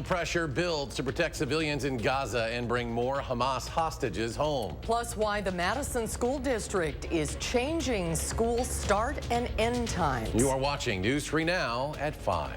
Pressure builds to protect civilians in Gaza and bring more Hamas hostages home. Plus, why the Madison School District is changing school start and end times. You are watching News 3 Now at 5.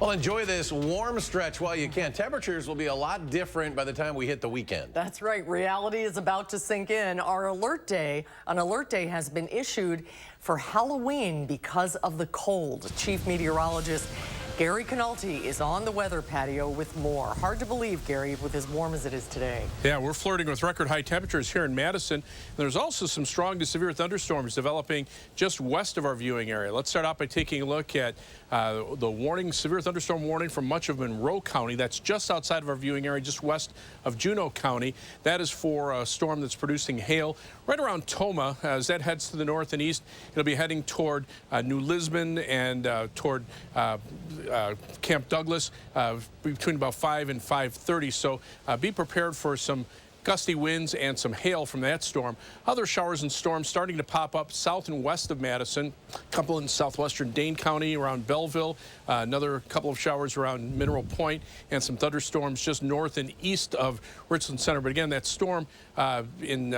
Well, enjoy this warm stretch while you can. Temperatures will be a lot different by the time we hit the weekend. That's right. Reality is about to sink in. An alert day has been issued for Halloween because of the cold. Chief Meteorologist Gary Canalti is on the weather patio with more. Hard to believe, Gary, with as warm as it is today. Yeah, we're flirting with record high temperatures here in Madison. There's also some strong to severe thunderstorms developing just west of our viewing area. Let's start out by taking a look at the severe thunderstorm warning for much of Monroe County. That's just outside of our viewing area, just west of Juneau County. That is for a storm that's producing hail right around Toma. As that heads to the north and east, it'll be heading toward New Lisbon and toward Camp Douglas between about 5 and 5:30. So be prepared for some gusty winds and some hail from that storm. Other showers and storms starting to pop up south and west of Madison. A couple in southwestern Dane County around Belleville. Another couple of showers around Mineral Point, and some thunderstorms just north and east of Richland Center. But again, that storm in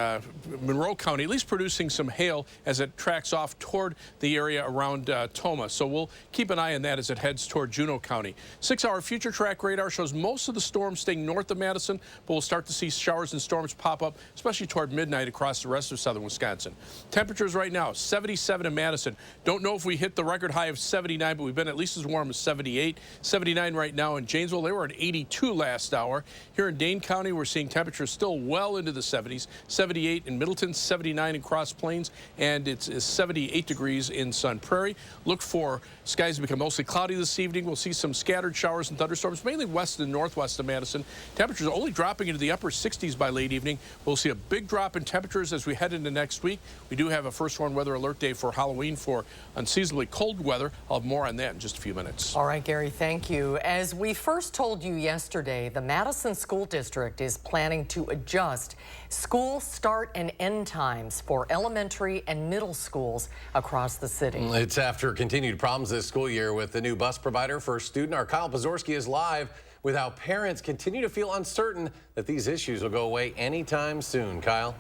Monroe County, at least producing some hail as it tracks off toward the area around Toma. So we'll keep an eye on that as it heads toward Juneau County. 6-hour future track radar shows most of the storms staying north of Madison, but we'll start to see showers and storms pop up, especially toward midnight across the rest of southern Wisconsin. Temperatures right now, 77 in Madison. Don't know if we hit the record high of 79, but we've been at least as warm as 78. 79 right now in Janesville. They were at 82 last hour. Here in Dane County, we're seeing temperatures still well into the 70s. 78 in Middleton, 79 in Cross Plains, and it's 78 degrees in Sun Prairie. Look for skies to become mostly cloudy this evening. We'll see some scattered showers and thunderstorms, mainly west and northwest of Madison. Temperatures are only dropping into the upper 60s by late evening. We'll see a big drop in temperatures as we head into next week. We do have a first warn weather alert day for Halloween for unseasonably cold weather. I'll have more on that in just a few minutes. All right, Gary, thank you. As we first told you yesterday, the Madison School District is planning to adjust school start and end times for elementary and middle schools across the city. It's after continued problems this school year with the new bus provider for student. Our Kyle Pozorski is live with how parents continue to feel uncertain that these issues will go away anytime soon. Kyle?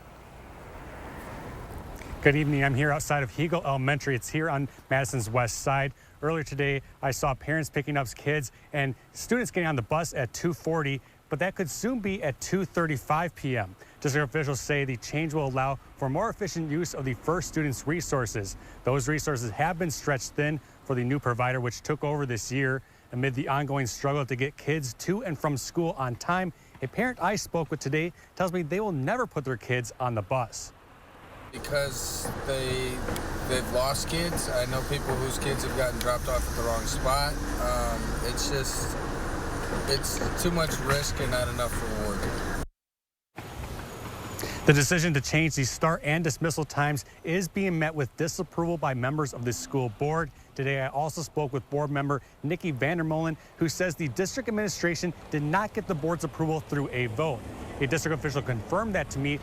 Good evening. I'm here outside of Hegel Elementary. It's here on Madison's west side. Earlier today, I saw parents picking up kids and students getting on the bus at 2:40, but that could soon be at 2:35 p.m. District officials say the change will allow for more efficient use of the first students' resources. Those resources have been stretched thin for the new provider, which took over this year. Amid the ongoing struggle to get kids to and from school on time, a parent I spoke with today tells me they will never put their kids on the bus. Because they've lost kids. I know people whose kids have gotten dropped off at the wrong spot. It's too much risk and not enough reward. The decision to change the start and dismissal times is being met with disapproval by members of the school board. Today, I also spoke with board member Nikki Vandermolen, who says the district administration did not get the board's approval through a vote. A district official confirmed that to me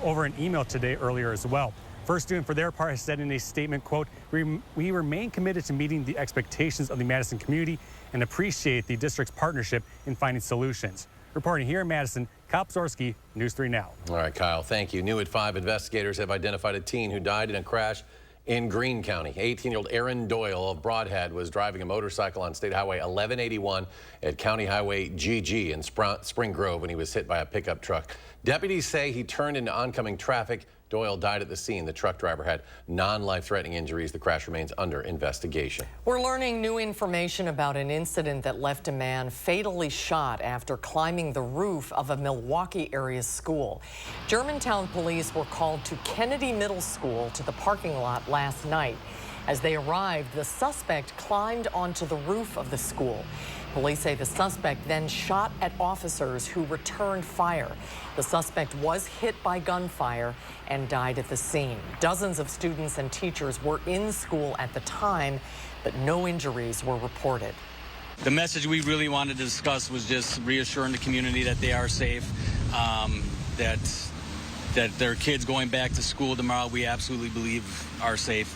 over an email today earlier as well. First Student, for their part, has said in a statement, quote, we remain committed to meeting the expectations of the Madison community and appreciate the district's partnership in finding solutions. Reporting here in Madison, Kyle Pozorski, News 3 Now. All right, Kyle, thank you. New at 5, investigators have identified a teen who died in a crash in Greene County. 18-year-old Aaron Doyle of Broadhead was driving a motorcycle on State Highway 1181 at County Highway GG in Spring Grove when he was hit by a pickup truck. Deputies say he turned into oncoming traffic. Doyle died at the scene. The truck driver had non-life-threatening injuries. The crash remains under investigation. We're learning new information about an incident that left a man fatally shot after climbing the roof of a Milwaukee area school. Germantown police were called to Kennedy Middle School to the parking lot last night. As they arrived, the suspect climbed onto the roof of the school. Police say the suspect then shot at officers who returned fire. The suspect was hit by gunfire and died at the scene. Dozens of students and teachers were in school at the time, but no injuries were reported. The message we really wanted to discuss was just reassuring the community that they are safe, that their kids going back to school tomorrow, we absolutely believe are safe.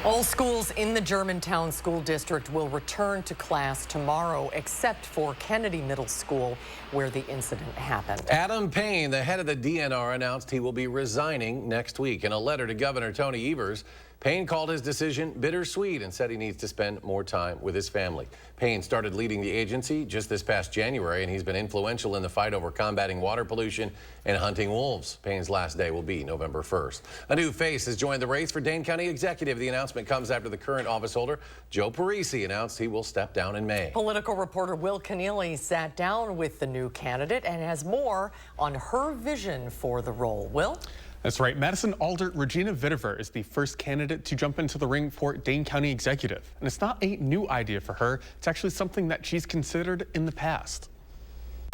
All schools in the Germantown School District will return to class tomorrow, except for Kennedy Middle School, where the incident happened. Adam Payne, the head of the DNR, announced he will be resigning next week. In a letter to Governor Tony Evers, Payne called his decision bittersweet and said he needs to spend more time with his family. Payne started leading the agency just this past January, and he's been influential in the fight over combating water pollution and hunting wolves. Payne's last day will be November 1st. A new face has joined the race for Dane County Executive. The announcement comes after the current office holder, Joe Parisi, announced he will step down in May. Political reporter Will Keneally sat down with the new candidate and has more on her vision for the role. Will? That's right. Madison Alder Regina Vitiver is the first candidate to jump into the ring for Dane County Executive. And it's not a new idea for her. It's actually something that she's considered in the past.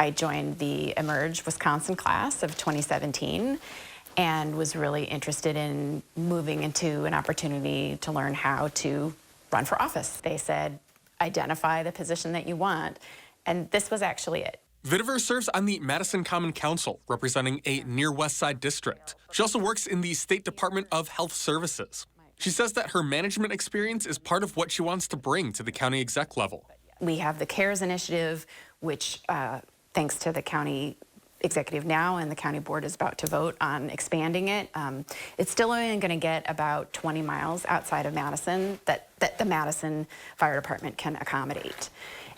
I joined the Emerge Wisconsin class of 2017 and was really interested in moving into an opportunity to learn how to run for office. They said, identify the position that you want. And this was actually it. Vitiver serves on the Madison Common Council, representing a near West Side district. She also works in the State Department of Health Services. She says that her management experience is part of what she wants to bring to the county exec level. We have the CARES initiative, which thanks to the county executive now and the county board is about to vote on expanding it. It's still only going to get about 20 miles outside of Madison that the Madison Fire Department can accommodate.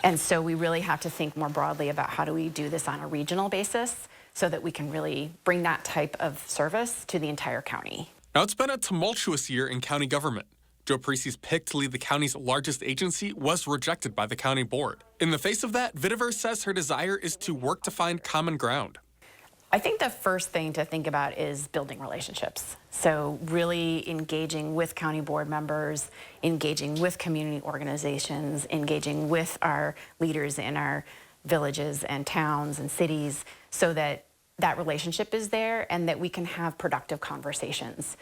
And so we really have to think more broadly about how do we do this on a regional basis so that we can really bring that type of service to the entire county. Now, it's been a tumultuous year in county government. Joe Parisi's pick to lead the county's largest agency was rejected by the county board. In the face of that, Vitiver says her desire is to work to find common ground. I think the first thing to think about is building relationships. So really engaging with county board members, engaging with community organizations, engaging with our leaders in our villages and towns and cities so that that relationship is there and that we can have productive conversations.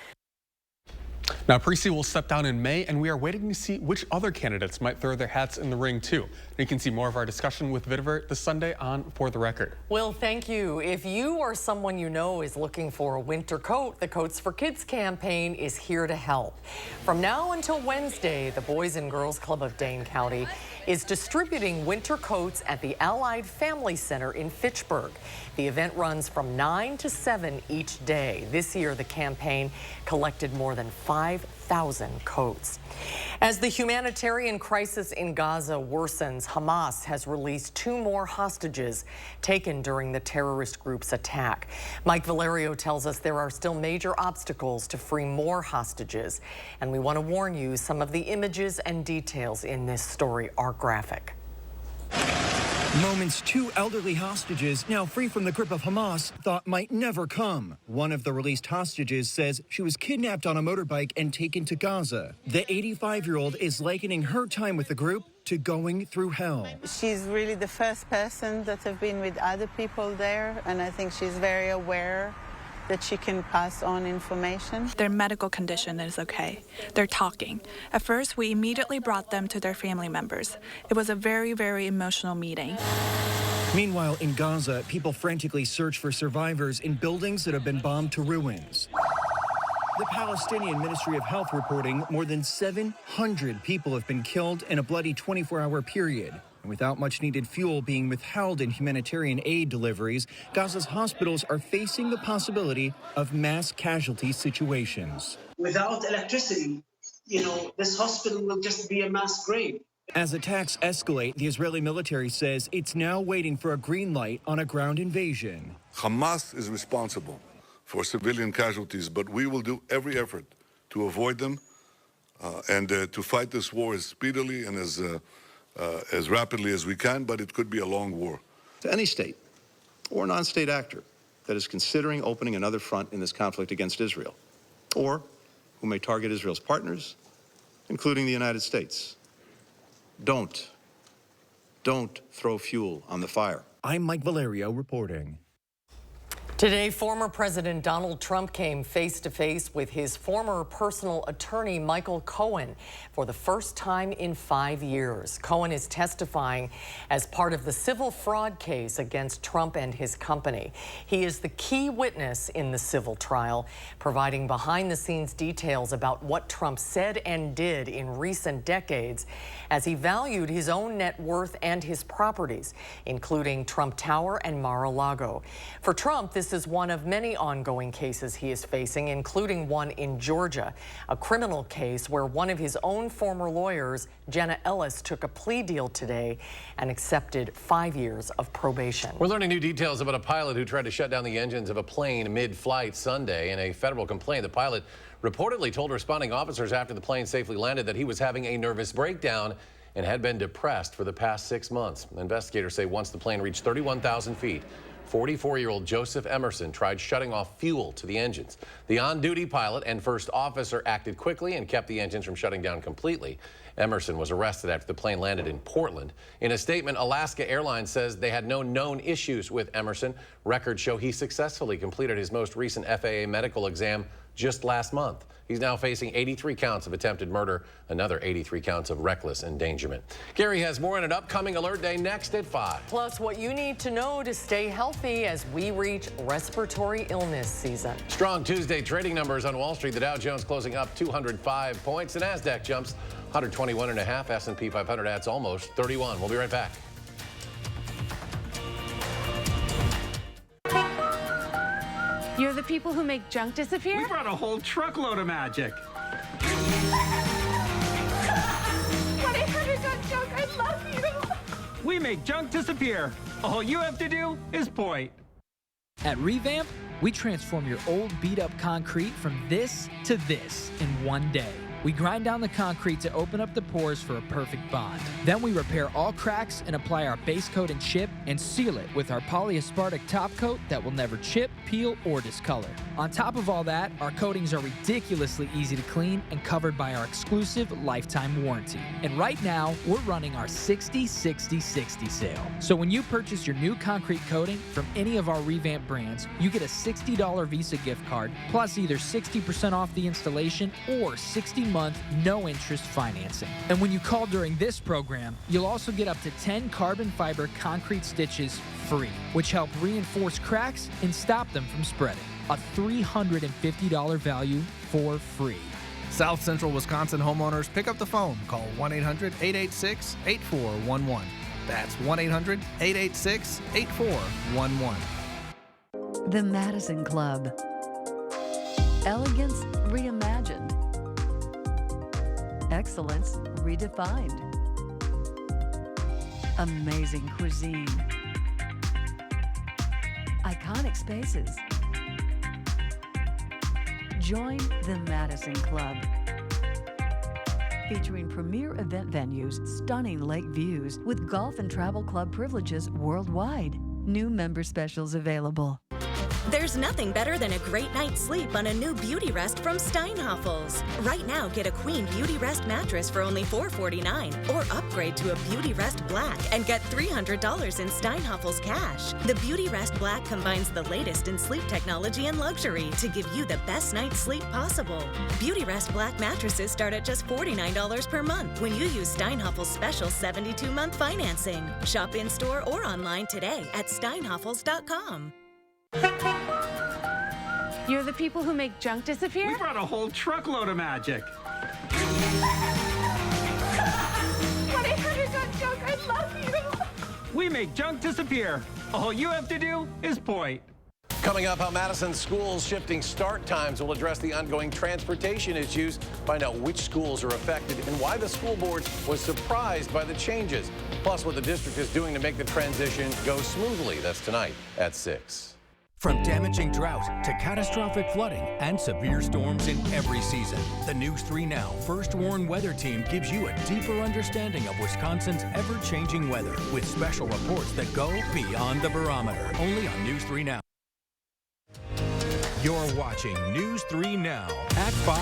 Now, Parisi will step down in May, and we are waiting to see which other candidates might throw their hats in the ring, too. You can see more of our discussion with Vitiver this Sunday on For the Record. Will, thank you. If you or someone you know is looking for a winter coat, the Coats for Kids campaign is here to help. From now until Wednesday, the Boys and Girls Club of Dane County is distributing winter coats at the Allied Family Center in Fitchburg. The event runs from 9 to 7 each day. This year, the campaign collected more than 5,000 coats. As the humanitarian crisis in Gaza worsens, Hamas has released 2 more hostages taken during the terrorist group's attack. Mike Valerio tells us there are still major obstacles to free more hostages. And we want to warn you, some of the images and details in this story are graphic. Moments 2 elderly hostages, now free from the grip of Hamas, thought might never come. One of the released hostages says she was kidnapped on a motorbike and taken to Gaza. The 85-year-old is likening her time with the group to going through hell. She's really the first person that have been with other people there, and I think she's very aware that she can pass on information. Their medical condition is okay. They're talking. At first, we immediately brought them to their family members. It was a very, very emotional meeting. Meanwhile, in Gaza, people frantically search for survivors in buildings that have been bombed to ruins. The Palestinian Ministry of Health reporting more than 700 people have been killed in a bloody 24-hour period. And without much needed fuel being withheld in humanitarian aid deliveries, Gaza's hospitals are facing the possibility of mass casualty situations. Without electricity, this hospital will just be a mass grave. As attacks escalate, the Israeli military says it's now waiting for a green light on a ground invasion. Hamas is responsible for civilian casualties, but we will do every effort to avoid them and to fight this war as speedily and as rapidly as we can, but it could be a long war. To any state or non-state actor that is considering opening another front in this conflict against Israel, or who may target Israel's partners, including the United States, don't throw fuel on the fire. I'm Mike Valerio reporting. Today, former President Donald Trump came face-to-face with his former personal attorney, Michael Cohen, for the first time in 5 years. Cohen is testifying as part of the civil fraud case against Trump and his company. He is the key witness in the civil trial, providing behind-the-scenes details about what Trump said and did in recent decades as he valued his own net worth and his properties, including Trump Tower and Mar-a-Lago. For Trump, this is one of many ongoing cases he is facing, including one in Georgia, a criminal case where one of his own former lawyers, Jenna Ellis, took a plea deal today and accepted 5 years of probation. We're learning new details about a pilot who tried to shut down the engines of a plane mid-flight Sunday. In a federal complaint, the pilot reportedly told responding officers after the plane safely landed that he was having a nervous breakdown and had been depressed for the past 6 months. Investigators say once the plane reached 31,000 feet, 44-year-old Joseph Emerson tried shutting off fuel to the engines. The on-duty pilot and first officer acted quickly and kept the engines from shutting down completely. Emerson was arrested after the plane landed in Portland. In a statement, Alaska Airlines says they had no known issues with Emerson. Records show he successfully completed his most recent FAA medical exam just last month. He's now facing 83 counts of attempted murder, another 83 counts of reckless endangerment. Gary has more on an upcoming Alert Day next at 5. Plus, what you need to know to stay healthy as we reach respiratory illness season. Strong Tuesday trading numbers on Wall Street. The Dow Jones closing up 205 points. The Nasdaq jumps 121.5. S&P 500 adds almost 31. We'll be right back. You're the people who make junk disappear? We brought a whole truckload of magic. 1-800-JUNK, I love you. We make junk disappear. All you have to do is point. At Revamp, we transform your old beat-up concrete from this to this in one day. We grind down the concrete to open up the pores for a perfect bond. Then we repair all cracks and apply our base coat and chip and seal it with our polyaspartic top coat that will never chip, peel, or discolor. On top of all that, our coatings are ridiculously easy to clean and covered by our exclusive lifetime warranty. And right now, we're running our 60-60-60 sale. So when you purchase your new concrete coating from any of our Revamp brands, you get a $60 Visa gift card, plus either 60% off the installation or 60-month no-interest financing. And when you call during this program, you'll also get up to 10 carbon fiber concrete stitches free, which help reinforce cracks and stop them from spreading. A $350 value for free. South Central Wisconsin homeowners, pick up the phone. Call 1-800-886-8411. That's 1-800-886-8411. The Madison Club. Elegance reimagined. Excellence redefined. Amazing cuisine. Iconic spaces. Join the Madison Club. Featuring premier event venues, stunning lake views, with golf and travel club privileges worldwide. New member specials available. There's nothing better than a great night's sleep on a new Beauty Rest from Steinhafels. Right now, get a Queen Beauty Rest mattress for only $449, or upgrade to a Beauty Rest Black and get $300 in Steinhafels cash. The Beauty Rest Black combines the latest in sleep technology and luxury to give you the best night's sleep possible. Beauty Rest Black mattresses start at just $49 per month when you use Steinhafels' special 72-month financing. Shop in-store or online today at steinhafels.com. You're the people who make junk disappear? We brought a whole truckload of magic. 1-800-JUNK, I love you. We make junk disappear. All you have to do is point. Coming up, how Madison schools shifting start times will address the ongoing transportation issues, find out which schools are affected, and why the school board was surprised by the changes. Plus, what the district is doing to make the transition go smoothly. That's tonight at 6. From damaging drought to catastrophic flooding and severe storms in every season, the News 3 Now First Warn Weather Team gives you a deeper understanding of Wisconsin's ever-changing weather with special reports that go beyond the barometer. Only on News 3 Now. You're watching News 3 Now at 5.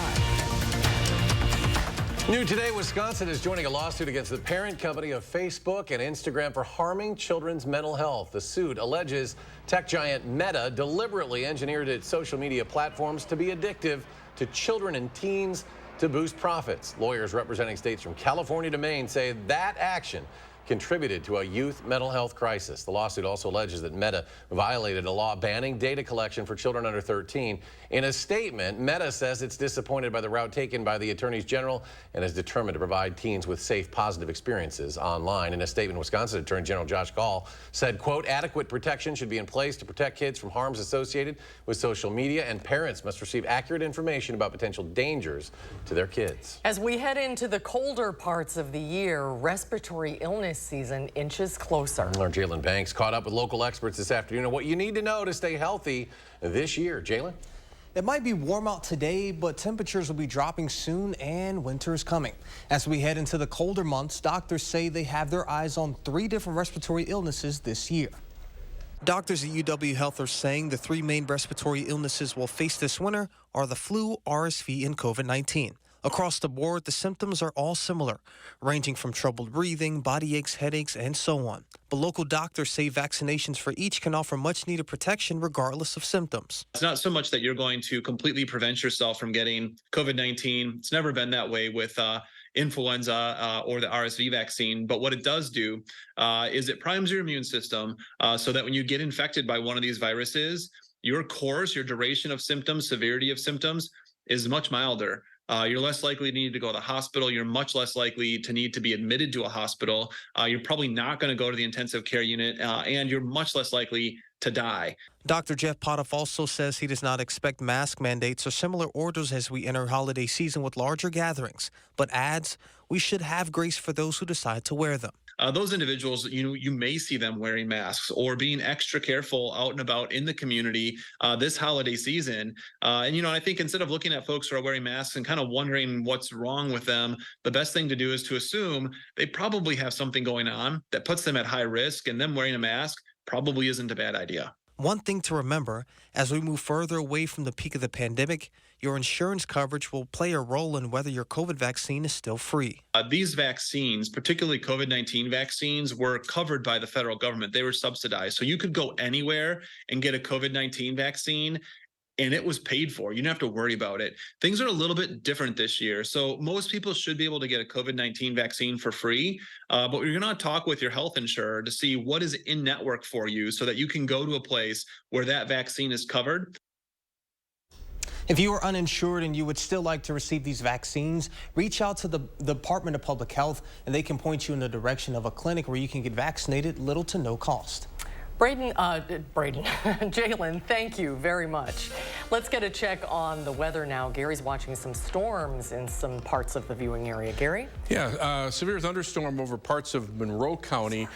New today, Wisconsin is joining a lawsuit against the parent company of Facebook and Instagram for harming children's mental health. The suit alleges tech giant Meta deliberately engineered its social media platforms to be addictive to children and teens to boost profits. Lawyers representing states from California to Maine say that action contributed to a youth mental health crisis. The lawsuit also alleges that Meta violated a law banning data collection for children under 13. In a statement, Meta says it's disappointed by the route taken by the attorneys general and is determined to provide teens with safe, positive experiences online. In a statement, Wisconsin Attorney General Josh Gall said, quote, adequate protection should be in place to protect kids from harms associated with social media, and parents must receive accurate information about potential dangers to their kids. As we head into the colder parts of the year, respiratory illness season inches closer. Our Jalen Banks caught up with local experts this afternoon on what you need to know to stay healthy this year. Jalen? It might be warm out today, but temperatures will be dropping soon and winter is coming. As we head into the colder months, doctors say they have their eyes on 3 different respiratory illnesses this year. Doctors at UW Health are saying the 3 main respiratory illnesses we'll face this winter are the flu, RSV, and COVID-19. Across the board, the symptoms are all similar, ranging from troubled breathing, body aches, headaches, and so on. But local doctors say vaccinations for each can offer much-needed protection regardless of symptoms. It's not so much that you're going to completely prevent yourself from getting COVID-19. It's never been that way with influenza or the RSV vaccine. But what it does do is it primes your immune system so that when you get infected by one of these viruses, your course, your duration of symptoms, severity of symptoms is much milder. You're less likely to need to go to the hospital. You're much less likely to need to be admitted to a hospital. You're probably not going to go to the intensive care unit, and you're much less likely to die. Dr. Jeff Potoff also says he does not expect mask mandates or similar orders as we enter holiday season with larger gatherings, but adds we should have grace for those who decide to wear them. Those individuals, you may see them wearing masks or being extra careful out and about in the community this holiday season. And I think instead of looking at folks who are wearing masks and kind of wondering what's wrong with them, the best thing to do is to assume they probably have something going on that puts them at high risk, and them wearing a mask probably isn't a bad idea. One thing to remember, as we move further away from the peak of the pandemic, your insurance coverage will play a role in whether your COVID vaccine is still free. These vaccines, particularly COVID-19 vaccines, were covered by the federal government. They were subsidized. So you could go anywhere and get a COVID-19 vaccine, and it was paid for. You didn't have to worry about it. Things are a little bit different this year. So most people should be able to get a COVID-19 vaccine for free, but you're going to talk with your health insurer to see what is in network for you so that you can go to a place where that vaccine is covered. If you are uninsured and you would still like to receive these vaccines, reach out to the Department of Public Health and they can point you in the direction of a clinic where you can get vaccinated, little to no cost. Jalen, thank you very much. Let's get a check on the weather now. Gary's watching some storms in some parts of the viewing area. Gary? Yeah, severe thunderstorm over parts of Monroe County,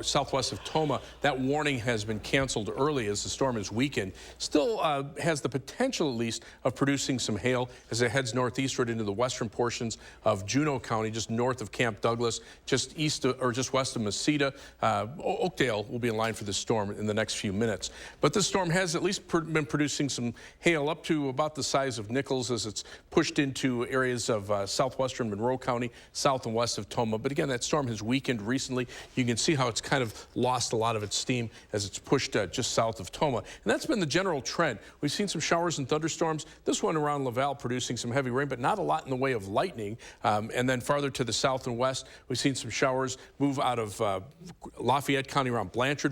southwest of Toma. That warning has been canceled early as the storm has weakened. Still has the potential, at least, of producing some hail as it heads northeastward into the western portions of Juneau County, just north of Camp Douglas, just east of, or just west of Mesita. Oakdale will be in line for this storm in the next few minutes. But this storm has at least been producing some hail up to about the size of nickels as it's pushed into areas of southwestern Monroe County, south and west of Toma. But again, that storm has weakened recently. You can see how it's kind of lost a lot of its steam as it's pushed just south of Toma. And that's been the general trend. We've seen some showers and thunderstorms. This one around Laval producing some heavy rain, but not a lot in the way of lightning. And then farther to the south and west, we've seen some showers move out of Lafayette County around Blanchardville.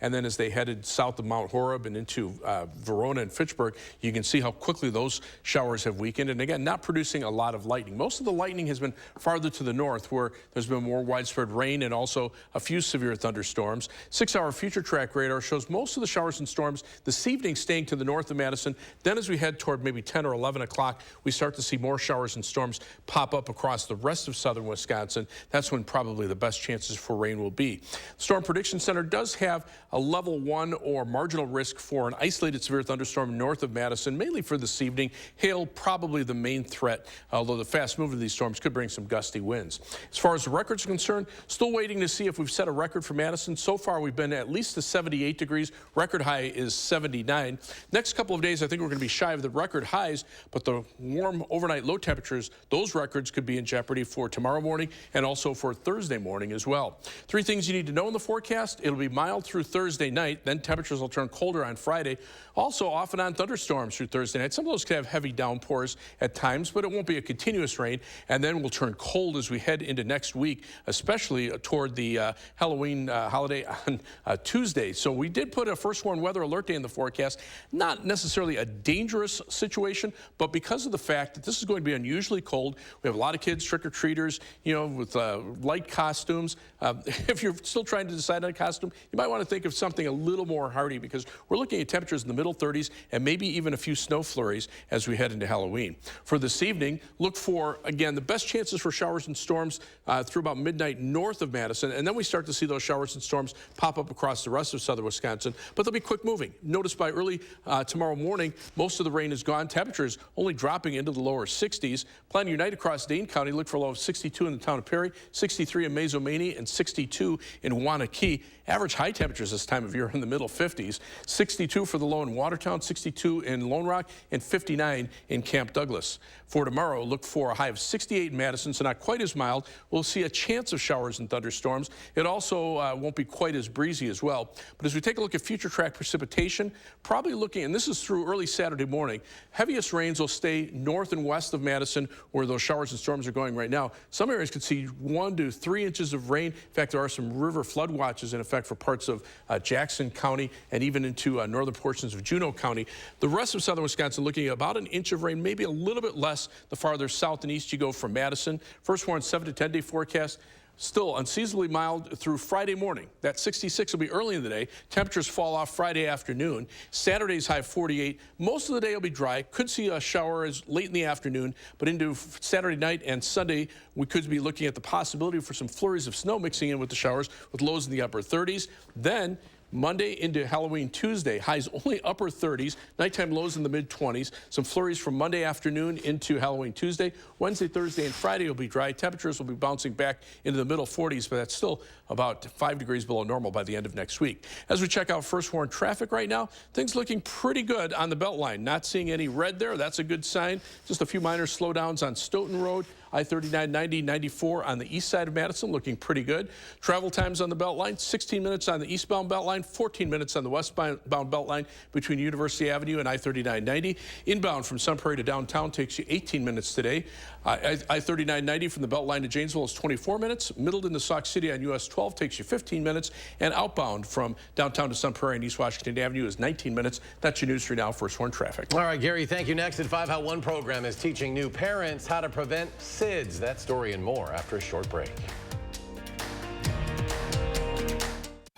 And then as they headed south of Mount Horeb and into Verona and Fitchburg, you can see how quickly those showers have weakened. And again, not producing a lot of lightning. Most of the lightning has been farther to the north where there's been more widespread rain and also a few severe thunderstorms. 6-hour future track radar shows most of the showers and storms this evening staying to the north of Madison. Then as we head toward maybe 10 or 11 o'clock, we start to see more showers and storms pop up across the rest of southern Wisconsin. That's when probably the best chances for rain will be. The Storm Prediction Center does have a level 1 or marginal risk for an isolated severe thunderstorm north of Madison, mainly for this evening. Hail probably the main threat, although the fast movement of these storms could bring some gusty winds. As far as the records are concerned, still waiting to see if we've set a record for Madison. So far, we've been at least to 78 degrees. Record high is 79. Next couple of days, I think we're going to be shy of the record highs, but the warm overnight low temperatures, those records could be in jeopardy for tomorrow morning and also for Thursday morning as well. 3 things you need to know in the forecast. It'll be mild through Thursday night. Then temperatures will turn colder on Friday. Also off and on thunderstorms through Thursday night. Some of those could have heavy downpours at times, but it won't be a continuous rain. And then we'll turn cold as we head into next week, especially toward the Halloween holiday on Tuesday. So we did put a first warn weather alert day in the forecast. Not necessarily a dangerous situation, but because of the fact that this is going to be unusually cold, we have a lot of kids, trick-or-treaters, you know, with light costumes. If you're still trying to decide on a costume, you might want to think of something a little more hardy, because we're looking at temperatures in the middle 30s and maybe even a few snow flurries as we head into Halloween. For this evening, look for, again, the best chances for showers and storms through about midnight north of Madison, and then we start to see those showers and storms pop up across the rest of southern Wisconsin, but they'll be quick moving. Notice by early tomorrow morning, most of the rain is gone. Temperatures only dropping into the lower 60s. Plan your night across Dane County. Look for a low of 62 in the town of Perry, 63 in Mazomanie, and 62 in Wanakee. Average high temperatures this time of year in the middle 50s. 62 for the low in Watertown, 62 in Lone Rock, and 59 in Camp Douglas. For tomorrow, look for a high of 68 in Madison, so not quite as mild. We'll see a chance of showers and thunderstorms. It also won't be quite as breezy as well. But as we take a look at future track precipitation, probably looking, and this is through early Saturday morning, heaviest rains will stay north and west of Madison, where those showers and storms are going right now. Some areas could see 1 to 3 inches of rain. In fact, there are some river flood watches in effect for parts of Jackson County and even into northern portions of Juneau County. The rest of southern Wisconsin looking at about 1 inch of rain, maybe a little bit less the farther south and east you go from Madison. First warn 7 to 10 day forecast. Still unseasonably mild through Friday morning. That 66 will be early in the day. Temperatures fall off Friday afternoon. Saturday's high 48. Most of the day will be dry. Could see a shower as late in the afternoon, but into Saturday night and Sunday, we could be looking at the possibility for some flurries of snow mixing in with the showers, with lows in the upper 30s. Then Monday into Halloween Tuesday, highs only upper 30s, nighttime lows in the mid-20s. Some flurries from Monday afternoon into Halloween Tuesday. Wednesday, Thursday, and Friday will be dry. Temperatures will be bouncing back into the middle 40s, but that's still about 5 degrees below normal by the end of next week. As we check out first warn traffic right now, things looking pretty good on the Beltline. Not seeing any red there. That's a good sign. Just a few minor slowdowns on Stoughton Road. I-39, 90, 94 on the east side of Madison, looking pretty good. Travel times on the Beltline, 16 minutes on the eastbound Beltline, 14 minutes on the westbound Beltline between University Avenue and I-39, 90. Inbound from Sun Prairie to downtown takes you 18 minutes today. I-39, 90 from the Beltline to Janesville is 24 minutes. Middleton to Sauk City on US 12 takes you 15 minutes. And outbound from downtown to Sun Prairie and East Washington Avenue is 19 minutes. That's your news for now. First warn traffic. All right, Gary, thank you. Next at 5, how one program is teaching new parents how to prevent SIDS. That story and more after a short break.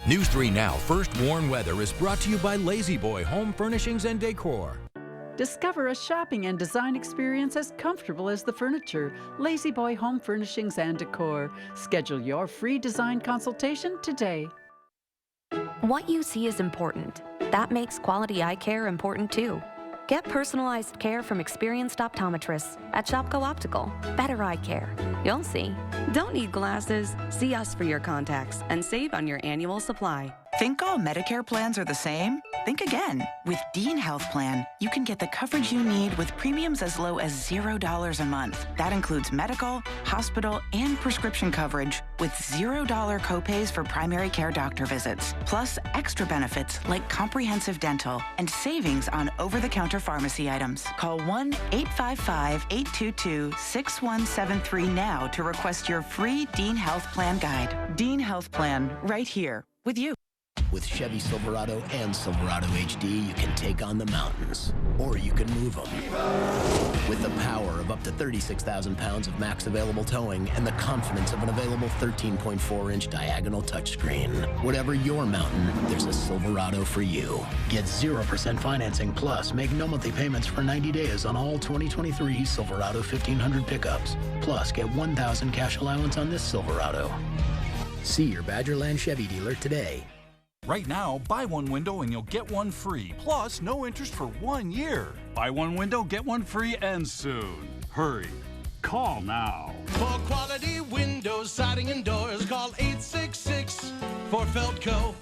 News 3 Now First Warn Weather is brought to you by Lazy Boy Home Furnishings and Decor. Discover a shopping and design experience as comfortable as the furniture. Lazy Boy Home Furnishings and Decor. Schedule your free design consultation today. What you see is important. That makes quality eye care important too. Get personalized care from experienced optometrists at Shopko Optical. Better eye care. You'll see. Don't need glasses. See us for your contacts and save on your annual supply. Think all Medicare plans are the same? Think again. With Dean Health Plan, you can get the coverage you need with premiums as low as $0 a month. That includes medical, hospital, and prescription coverage with $0 copays for primary care doctor visits, plus extra benefits like comprehensive dental and savings on over-the-counter pharmacy items. Call 1-855-822-6173 now to request your free Dean Health Plan guide. Dean Health Plan, right here with you. With Chevy Silverado and Silverado HD, you can take on the mountains, or you can move them. With the power of up to 36,000 pounds of max available towing and the confidence of an available 13.4-inch diagonal touchscreen. Whatever your mountain, there's a Silverado for you. Get 0% financing, plus make no monthly payments for 90 days on all 2023 Silverado 1500 pickups. Plus, get $1,000 cash allowance on this Silverado. See your Badgerland Chevy dealer today. Right now, buy one window and you'll get one free. Plus, no interest for 1 year. Buy one window, get one free, and soon. Hurry. Call now. For quality windows, siding, and doors, call 866 for Feldco.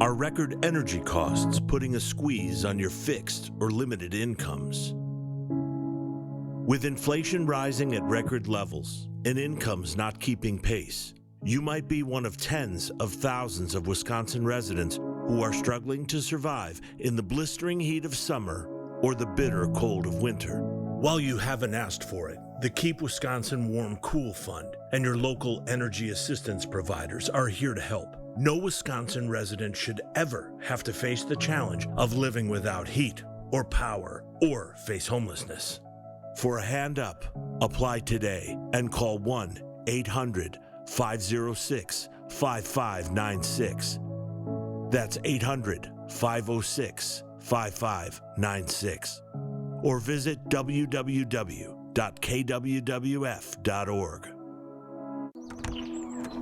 Are record energy costs putting a squeeze on your fixed or limited incomes? With inflation rising at record levels and incomes not keeping pace, you might be one of tens of thousands of Wisconsin residents who are struggling to survive in the blistering heat of summer or the bitter cold of winter. While you haven't asked for it, the Keep Wisconsin Warm Cool Fund and your local energy assistance providers are here to help. No Wisconsin resident should ever have to face the challenge of living without heat or power or face homelessness. For a hand up, apply today and call 1-800-506-5596. That's 800-506-5596. Or visit www.kwwf.org.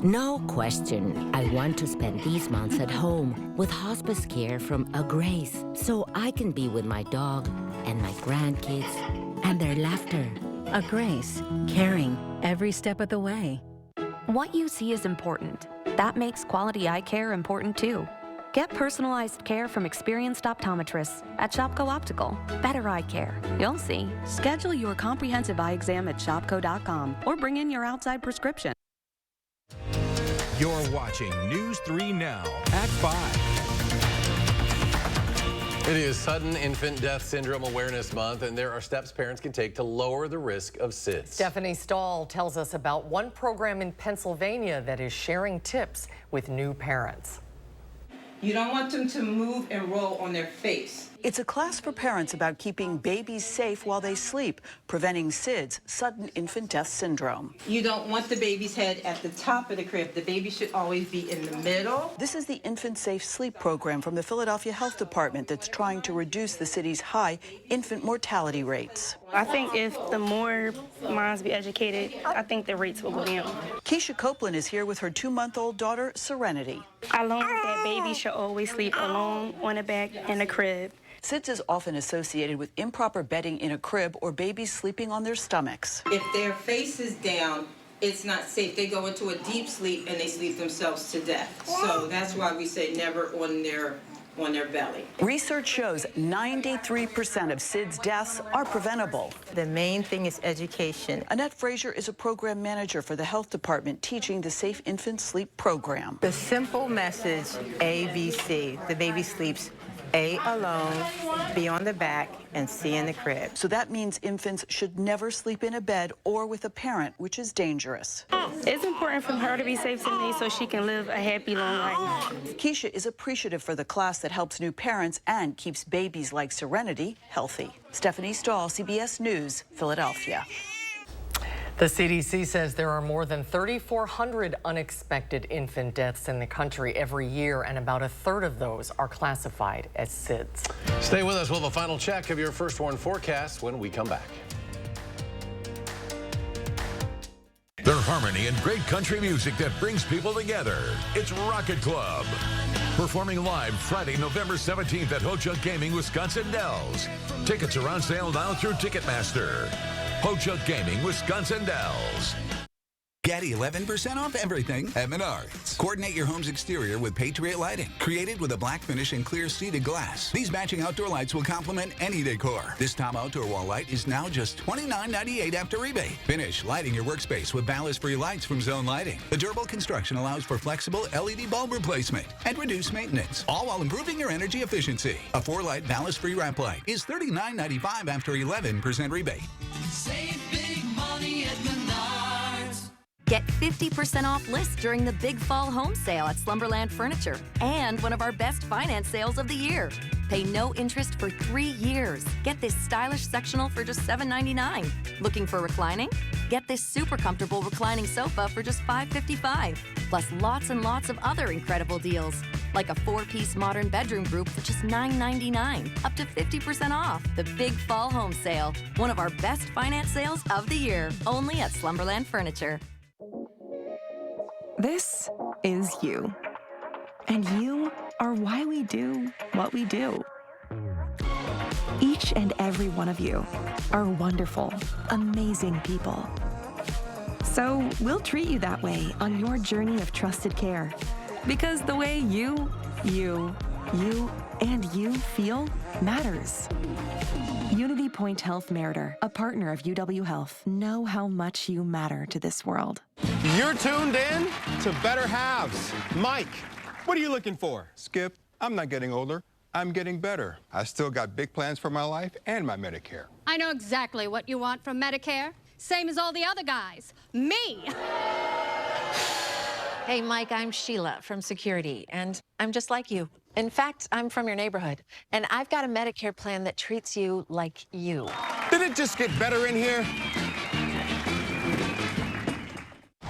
No question, I want to spend these months at home with hospice care from A Grace so I can be with my dog and my grandkids and their laughter. A Grace, caring every step of the way. What you see is important. That makes quality eye care important too. Get personalized care from experienced optometrists at Shopko Optical. Better eye care. You'll see. Schedule your comprehensive eye exam at shopko.com or bring in your outside prescription. You're watching News 3 Now at 5. It is Sudden Infant Death Syndrome Awareness Month, and there are steps parents can take to lower the risk of SIDS. Stephanie Stahl tells us about one program in Pennsylvania that is sharing tips with new parents. You don't want them to move and roll on their face. It's a class for parents about keeping babies safe while they sleep, preventing SIDS, sudden infant death syndrome. You don't want the baby's head at the top of the crib. The baby should always be in the middle. This is the Infant Safe Sleep program from the Philadelphia Health Department that's trying to reduce the city's high infant mortality rates. I think if the more moms be educated, I think the rates will go down. Keisha Copeland is here with her 2-month-old daughter, Serenity. I learned that babies should always sleep alone on the back in the crib. SIDS is often associated with improper bedding in a crib or babies sleeping on their stomachs. If their face is down, it's not safe. They go into a deep sleep and they sleep themselves to death. So that's why we say never on their belly. Research shows 93% of SIDS deaths are preventable. The main thing is education. Annette Frazier is a program manager for the health department teaching the Safe Infant Sleep program. The simple message, ABC, the baby sleeps A alone, B on the back, and C in the crib. So that means infants should never sleep in a bed or with a parent, which is dangerous. It's important for her to be safe today so she can live a happy, long life. Keisha is appreciative for the class that helps new parents and keeps babies like Serenity healthy. Stephanie Stahl, CBS News, Philadelphia. The CDC says there are more than 3,400 unexpected infant deaths in the country every year, and about a third of those are classified as SIDS. Stay with us. We'll have a final check of your First Warn forecast when we come back. Their harmony and great country music that brings people together. It's Rocket Club. Performing live Friday, November 17th at Ho-Chunk Gaming, Wisconsin Dells. Tickets are on sale now through Ticketmaster. Ho-Chunk Gaming, Wisconsin Dells. Get 11% off everything at Menards. Coordinate your home's exterior with Patriot Lighting. Created with a black finish and clear seated glass. These matching outdoor lights will complement any decor. This top outdoor wall light is now just $29.98 after rebate. Finish lighting your workspace with ballast-free lights from Zone Lighting. The durable construction allows for flexible LED bulb replacement and reduced maintenance, all while improving your energy efficiency. A 4-light ballast-free wrap light is $39.95 after 11% rebate. Save big money at Menards. Get 50% off lists during the Big Fall Home Sale at Slumberland Furniture and one of our best finance sales of the year. Pay no interest for 3 years. Get this stylish sectional for just $7.99. Looking for reclining? Get this super comfortable reclining sofa for just $5.55. Plus lots and lots of other incredible deals, like a 4-piece modern bedroom group for just $9.99. Up to 50% off. The Big Fall Home Sale, one of our best finance sales of the year, only at Slumberland Furniture. This is you. And you are why we do what we do. Each and every one of you are wonderful, amazing people. So we'll treat you that way on your journey of trusted care. Because the way you, and you feel matters. Unity Point Health Meritor, a partner of UW Health, know how much you matter to this world. You're tuned in to Better Halves. Mike, what are you looking for? Skip, I'm not getting older. I'm getting better. I still got big plans for my life and my Medicare. I know exactly what you want from Medicare. Same as all the other guys. Me! Hey, Mike, I'm Sheila from Security, and I'm just like you. In fact, I'm from your neighborhood, and I've got a Medicare plan that treats you like you. Did it just get better in here?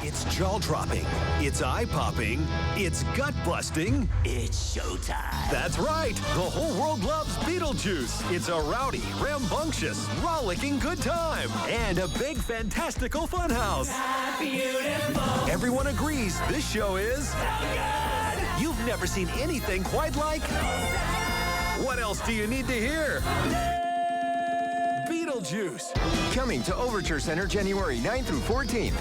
It's jaw-dropping, it's eye-popping, it's gut-busting. It's showtime. That's right. The whole world loves Beetlejuice. It's a rowdy, rambunctious, rollicking good time. And a big, fantastical funhouse. Beautiful. Everyone agrees this show is... so good. You've never seen anything quite like... What else do you need to hear? Beetlejuice. Coming to Overture Center January 9th through 14th.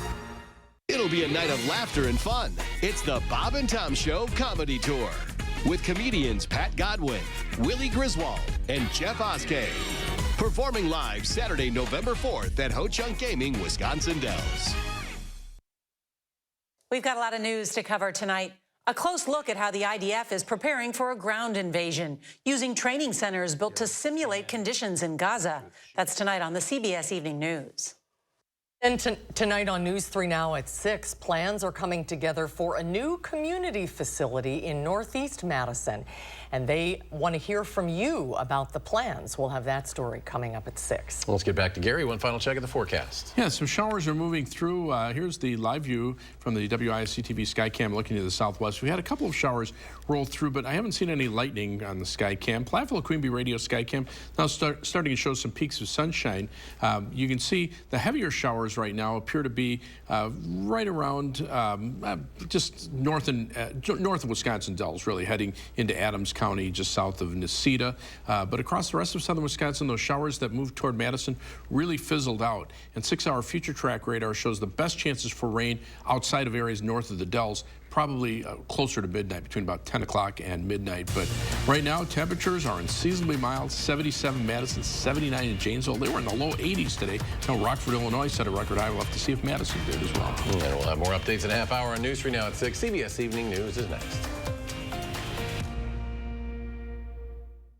It'll be a night of laughter and fun. It's the Bob and Tom Show Comedy Tour with comedians Pat Godwin, Willie Griswold, and Jeff Oskey. Performing live Saturday, November 4th at Ho-Chunk Gaming, Wisconsin Dells. We've got a lot of news to cover tonight. A close look at how the IDF is preparing for a ground invasion, using training centers built to simulate conditions in Gaza. That's tonight on the CBS Evening News. And tonight on News 3 Now at 6, plans are coming together for a new community facility in Northeast Madison. And they want to hear from you about the plans. We'll have that story coming up at 6. Let's get back to Gary. One final check of the forecast. Yeah, some showers are moving through. Here's the live view from the WISC-TV Skycam looking to the southwest. We had a couple of showers roll through, but I haven't seen any lightning on the Skycam. Platteville Queen Bee Radio Skycam now starting to show some peaks of sunshine. You can see the heavier showers right now appear to be right around just north of Wisconsin Dells, really heading into Adams County, just south of Necedah. But across the rest of southern Wisconsin, those showers that moved toward Madison really fizzled out. And 6-hour future track radar shows the best chances for rain outside of areas north of the Dells, probably closer to midnight, between about 10 o'clock and midnight. But right now, temperatures are unseasonably mild. 77 Madison, 79 in Janesville. They were in the low 80s today. Now Rockford, Illinois set a record high. We'll have to see if Madison did as well. And we'll have more updates in a half hour on News 3 Now at 6. CBS Evening News is next.